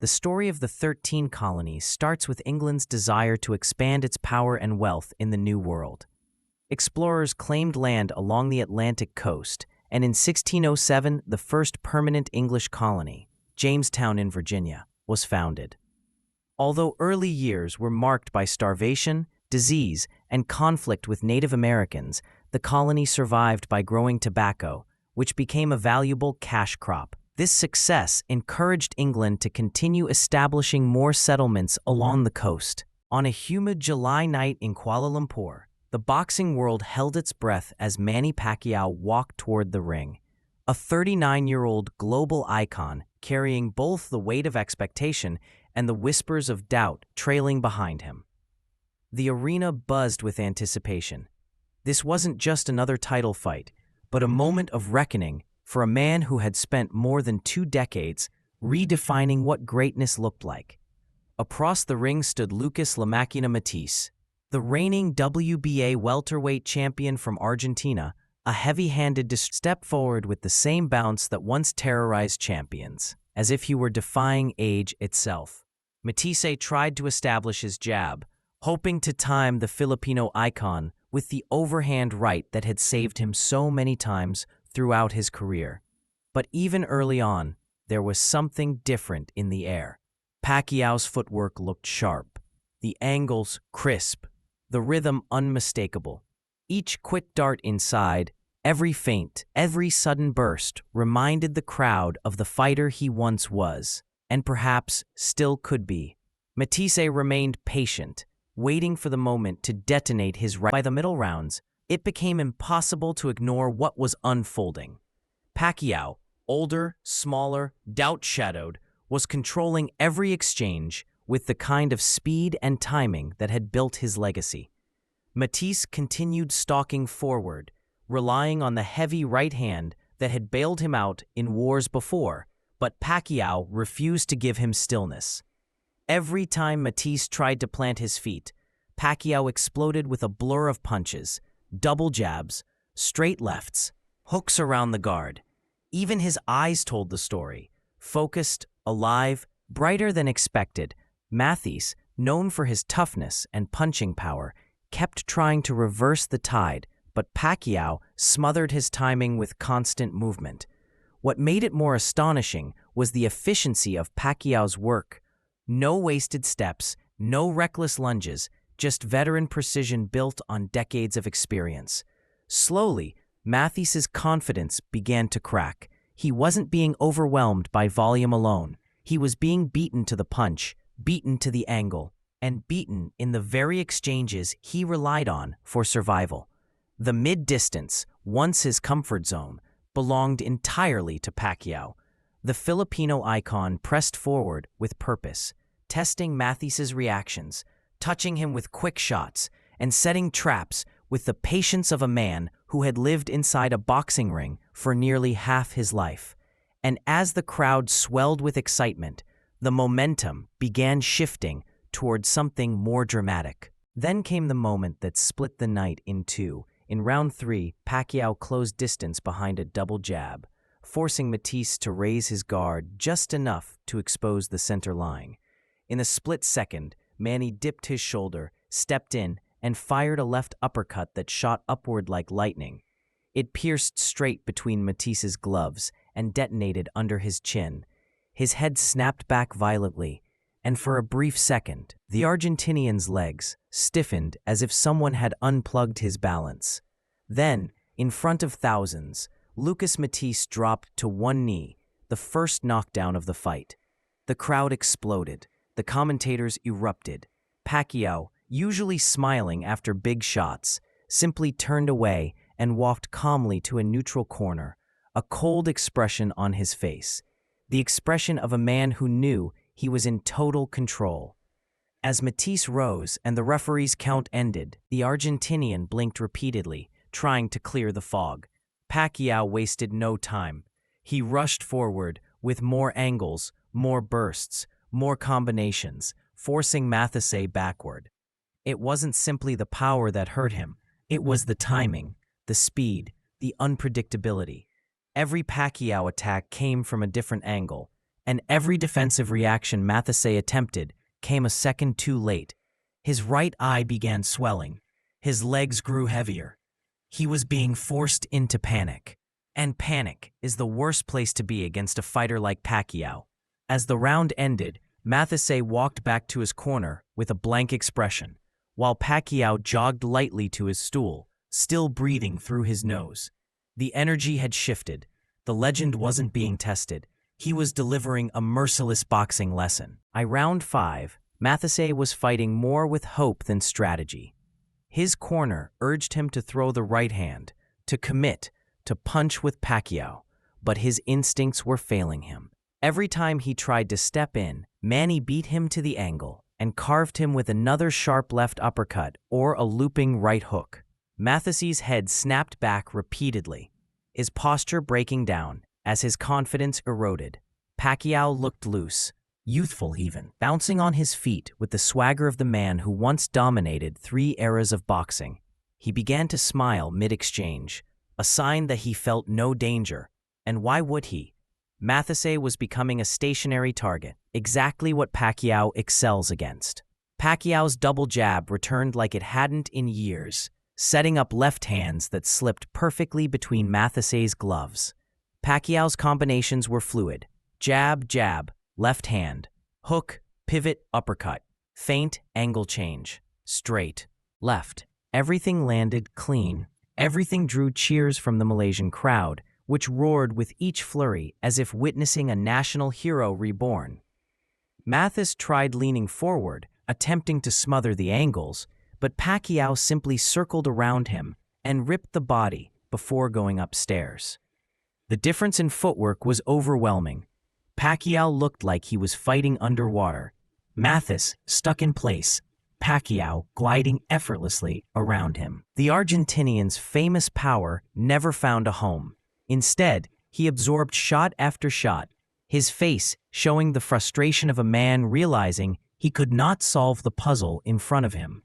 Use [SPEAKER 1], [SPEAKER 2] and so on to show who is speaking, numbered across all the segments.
[SPEAKER 1] The story of the 13 colonies starts with England's desire to expand its power and wealth in the New World. Explorers claimed land along the Atlantic coast, and in 1607, the first permanent English colony, Jamestown in Virginia, was founded. Although early years were marked by starvation, disease, and conflict with Native Americans, the colony survived by growing tobacco, which became a valuable cash crop. This success encouraged England to continue establishing more settlements along the coast. On a humid July night in Kuala Lumpur, the boxing world held its breath as Manny Pacquiao walked toward the ring, a 39-year-old global icon carrying both the weight of expectation and the whispers of doubt trailing behind him. The arena buzzed with anticipation. This wasn't just another title fight, but a moment of reckoning for a man who had spent more than 2 decades redefining what greatness looked like. Across the ring stood Lucas Matthysse, the reigning WBA welterweight champion from Argentina, a heavy-handed step forward with the same bounce that once terrorized champions, as if he were defying age itself. Matthysse tried to establish his jab, hoping to time the Filipino icon with the overhand right that had saved him so many times throughout his career. But even early on, there was something different in the air. Pacquiao's footwork looked sharp, the angles crisp, the rhythm unmistakable. Each quick dart inside, every feint, every sudden burst reminded the crowd of the fighter he once was, and perhaps still could be. Matthysse remained patient, waiting for the moment to detonate his right. By the middle rounds, it became impossible to ignore what was unfolding. Pacquiao, older, smaller, doubt-shadowed, was controlling every exchange with the kind of speed and timing that had built his legacy. Matthysse continued stalking forward, relying on the heavy right hand that had bailed him out in wars before, but Pacquiao refused to give him stillness. Every time Matthysse tried to plant his feet, Pacquiao exploded with a blur of punches, double jabs, straight lefts, hooks around the guard. Even his eyes told the story. Focused, alive, brighter than expected, Matthysse, known for his toughness and punching power, kept trying to reverse the tide, but Pacquiao smothered his timing with constant movement. What made it more astonishing was the efficiency of Pacquiao's work. No wasted steps, no reckless lunges, just veteran precision built on decades of experience. Slowly, Matthysse's confidence began to crack. He wasn't being overwhelmed by volume alone. He was being beaten to the punch, beaten to the angle, and beaten in the very exchanges he relied on for survival. The mid-distance, once his comfort zone, belonged entirely to Pacquiao. The Filipino icon pressed forward with purpose, testing Matthysse's reactions, touching him with quick shots, and setting traps with the patience of a man who had lived inside a boxing ring for nearly half his life. And as the crowd swelled with excitement, the momentum began shifting towards something more dramatic. Then came the moment that split the night in two. In round 3, Pacquiao closed distance behind a double jab, forcing Matthysse to raise his guard just enough to expose the center line. In a split second, Manny dipped his shoulder, stepped in, and fired a left uppercut that shot upward like lightning. It pierced straight between Matthysse's gloves and detonated under his chin. His head snapped back violently, and for a brief second, the Argentinian's legs stiffened as if someone had unplugged his balance. Then, in front of thousands, Lucas Matthysse dropped to one knee, the first knockdown of the fight. The crowd exploded. The commentators erupted. Pacquiao, usually smiling after big shots, simply turned away and walked calmly to a neutral corner, a cold expression on his face, the expression of a man who knew he was in total control. As Matthysse rose and the referee's count ended, the Argentinian blinked repeatedly, trying to clear the fog. Pacquiao wasted no time. He rushed forward with more angles, more bursts, more combinations, forcing Matthysse backward. It wasn't simply the power that hurt him. It was the timing, the speed, the unpredictability. Every Pacquiao attack came from a different angle, and every defensive reaction Matthysse attempted came a second too late. His right eye began swelling. His legs grew heavier. He was being forced into panic. And panic is the worst place to be against a fighter like Pacquiao. As the round ended, Matthysse walked back to his corner with a blank expression, while Pacquiao jogged lightly to his stool, still breathing through his nose. The energy had shifted. The legend wasn't being tested. He was delivering a merciless boxing lesson. By round 5, Matthysse was fighting more with hope than strategy. His corner urged him to throw the right hand, to commit, to punch with Pacquiao, but his instincts were failing him. Every time he tried to step in, Manny beat him to the angle and carved him with another sharp left uppercut or a looping right hook. Matthysse's head snapped back repeatedly, his posture breaking down as his confidence eroded. Pacquiao looked loose, youthful even, bouncing on his feet with the swagger of the man who once dominated 3 eras of boxing. He began to smile mid-exchange, a sign that he felt no danger. And why would he? Matthysse was becoming a stationary target, exactly what Pacquiao excels against. Pacquiao's double jab returned like it hadn't in years, setting up left hands that slipped perfectly between Matthyse's gloves. Pacquiao's combinations were fluid: jab, jab, left hand, hook, pivot, uppercut, feint, angle change, straight, left. Everything landed clean. Everything drew cheers from the Malaysian crowd, which roared with each flurry as if witnessing a national hero reborn. Matthysse tried leaning forward, attempting to smother the angles, but Pacquiao simply circled around him and ripped the body before going upstairs. The difference in footwork was overwhelming. Pacquiao looked like he was fighting underwater. Matthysse stuck in place, Pacquiao gliding effortlessly around him. The Argentinian's famous power never found a home. Instead, he absorbed shot after shot, his face showing the frustration of a man realizing he could not solve the puzzle in front of him.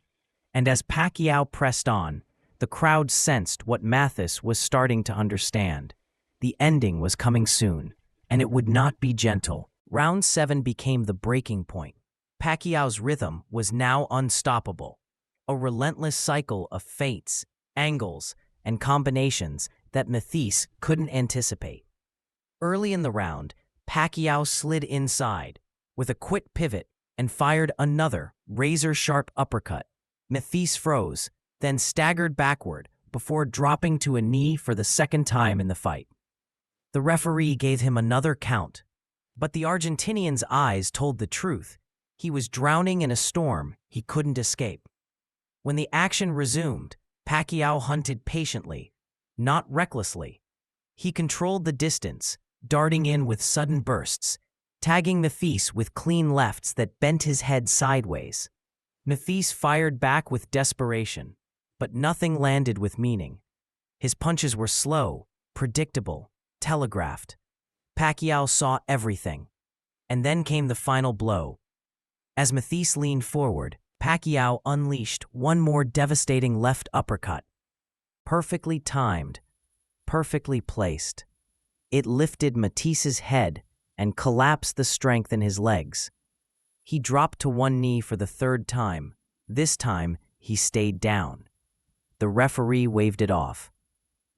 [SPEAKER 1] And as Pacquiao pressed on, the crowd sensed what Matthysse was starting to understand. The ending was coming soon, and it would not be gentle. Round 7 became the breaking point. Pacquiao's rhythm was now unstoppable, a relentless cycle of feints, angles, and combinations that Matthysse couldn't anticipate. Early in the round, Pacquiao slid inside with a quick pivot and fired another razor-sharp uppercut. Matthysse froze, then staggered backward before dropping to a knee for the second time in the fight. The referee gave him another count, but the Argentinian's eyes told the truth. He was drowning in a storm he couldn't escape. When the action resumed, Pacquiao hunted patiently, not recklessly. He controlled the distance, darting in with sudden bursts, tagging Matthysse with clean lefts that bent his head sideways. Matthysse fired back with desperation, but nothing landed with meaning. His punches were slow, predictable, telegraphed. Pacquiao saw everything. And then came the final blow. As Matthysse leaned forward, Pacquiao unleashed one more devastating left uppercut. Perfectly timed, perfectly placed. It lifted Matthysse's head and collapsed the strength in his legs. He dropped to one knee for the 3rd time. This time, he stayed down. The referee waved it off.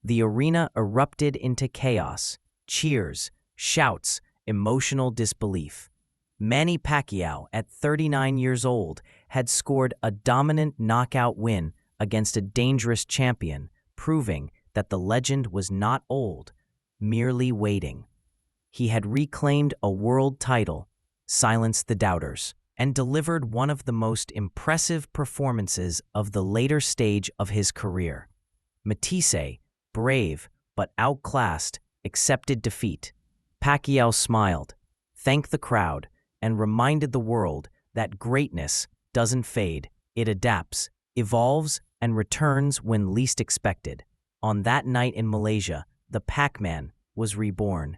[SPEAKER 1] The arena erupted into chaos, cheers, shouts, emotional disbelief. Manny Pacquiao, at 39 years old, had scored a dominant knockout win against a dangerous champion, proving that the legend was not old, merely waiting. He had reclaimed a world title, silenced the doubters, and delivered one of the most impressive performances of the later stage of his career. Matthysse, brave but outclassed, accepted defeat. Pacquiao smiled, thanked the crowd, and reminded the world that greatness doesn't fade, it adapts, evolves, and returns when least expected. On that night in Malaysia, the Pac-Man was reborn.